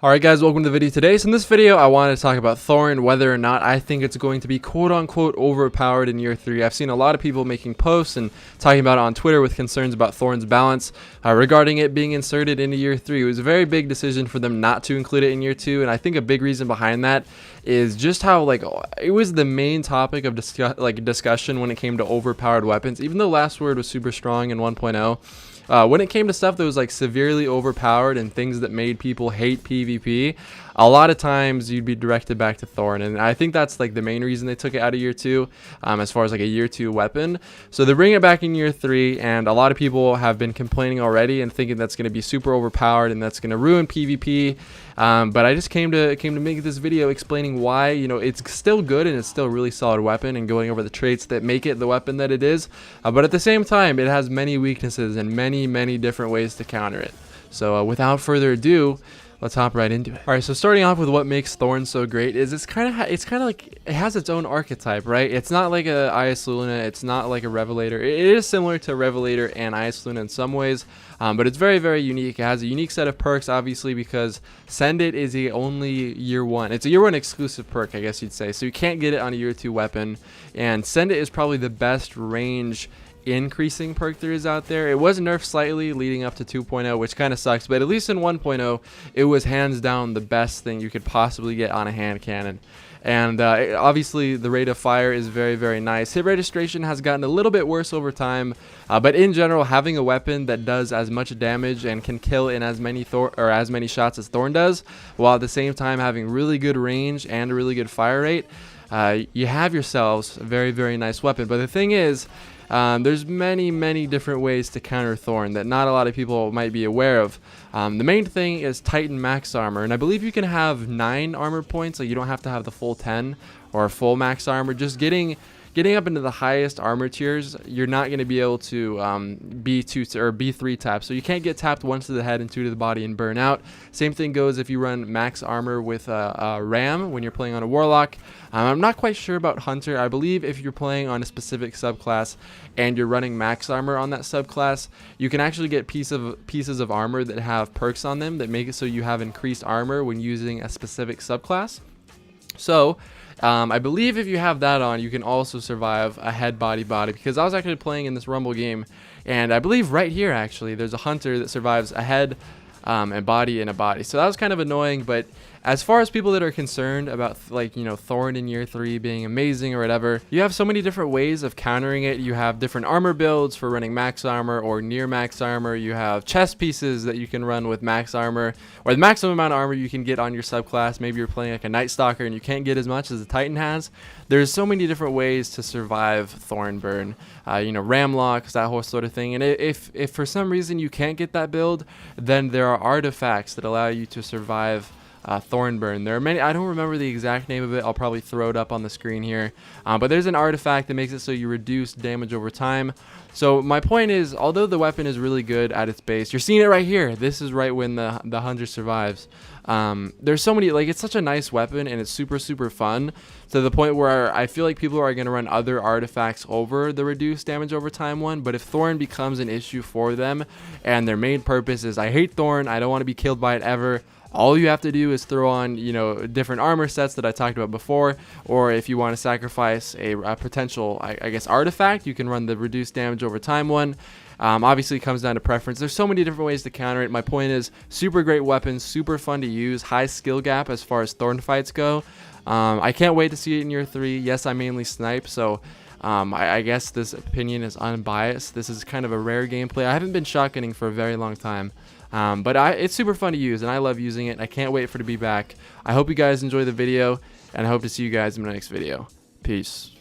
Alright guys, welcome to the video today. So in this video, I wanted to talk about Thorn, whether or not I think it's going to be quote-unquote overpowered in year 3. I've seen a lot of people making posts and talking about it on Twitter with concerns about Thorn's balance regarding it being inserted into year 3. It was a very big decision for them not to include it in year 2, and I think a big reason behind that is just how it was the main topic of discussion when it came to overpowered weapons. Even though Last Word was super strong in 1.0, when it came to stuff that was severely overpowered and things that made people hate PvP, a lot of times you'd be directed back to Thorn, and I think that's the main reason they took it out of year 2 as far as a year 2 weapon. So they're bringing it back in year 3, and a lot of people have been complaining already and thinking that's going to be super overpowered and that's going to ruin PvP. But I just came to make this video explaining why it's still good and it's still a really solid weapon, and going over the traits that make it the weapon that it is. But at the same time, it has many weaknesses and many different ways to counter it. So without further ado, let's hop right into it. Alright, so starting off with what makes Thorn so great is it has its own archetype, right? It's not like a Eyasluna, it's not like a Revelator. It is similar to Revelator and Eyasluna in some ways, but it's very unique. It has a unique set of perks, obviously, because Send It is the only year 1. It's a year 1 exclusive perk, I guess you'd say. So you can't get it on a year 2 weapon, and Send It is probably the best range increasing perk there is out there. It was nerfed slightly leading up to 2.0, which kind of sucks, but at least in 1.0 it was hands down the best thing you could possibly get on a hand cannon. And obviously the rate of fire is very nice. Hit registration has gotten a little bit worse over time, but in general, having a weapon that does as much damage and can kill in as many shots as Thorn does, while at the same time having really good range and a really good fire rate, you have yourselves a very nice weapon. But the thing is, there's many different ways to counter Thorn that not a lot of people might be aware of. The main thing is Titan max armor, and I believe you can have 9 armor points, so you don't have to have the full 10 or full max armor. Just getting up into the highest armor tiers, you're not going to be able to B2 or B3 tap, so you can't get tapped once to the head and 2 to the body and burn out. Same thing goes if you run max armor with a ram when you're playing on a warlock. I'm not quite sure about hunter. I believe if you're playing on a specific subclass and you're running max armor on that subclass, you can actually get pieces of armor that have perks on them that make it so you have increased armor when using a specific subclass. So I believe if you have that on, you can also survive a head body, because I was actually playing in this Rumble game, and I believe right here actually there's a hunter that survives a head, a body, and a body. So that was kind of annoying. But as far as people that are concerned about Thorn in year 3 being amazing or whatever, you have so many different ways of countering it. You have different armor builds for running max armor or near max armor. You have chest pieces that you can run with max armor, or the maximum amount of armor you can get on your subclass. Maybe you're playing a Night Stalker and you can't get as much as the Titan has. There's so many different ways to survive Thorn burn, ram locks, that whole sort of thing. And if for some reason you can't get that build, then there are artifacts that allow you to survive Thorn burn. There are many. I don't remember the exact name of it. I'll probably throw it up on the screen here, but there's an artifact that makes it so you reduce damage over time. So my point is, although the weapon is really good at its base, you're seeing it right here. This is right when the hunter survives. There's so many, it's such a nice weapon, and it's super fun, to the point where I feel like people are going to run other artifacts over the reduced damage over time one. But if Thorn becomes an issue for them and their main purpose is, I hate Thorn, I don't want to be killed by it ever, all you have to do is throw on different armor sets that I talked about before, or if you want to sacrifice a potential I guess artifact, you can run the reduced damage over time one. Obviously it comes down to preference. There's so many different ways to counter it. My point is, super great weapon, super fun to use, high skill gap as far as Thorn fights go. I can't wait to see it in year 3. Yes, I mainly snipe, so I guess this opinion is unbiased. This is kind of a rare gameplay. I haven't been shotgunning for a very long time, but it's super fun to use, and I love using it. I can't wait for it to be back. I hope you guys enjoy the video, and I hope to see you guys in my next video. Peace.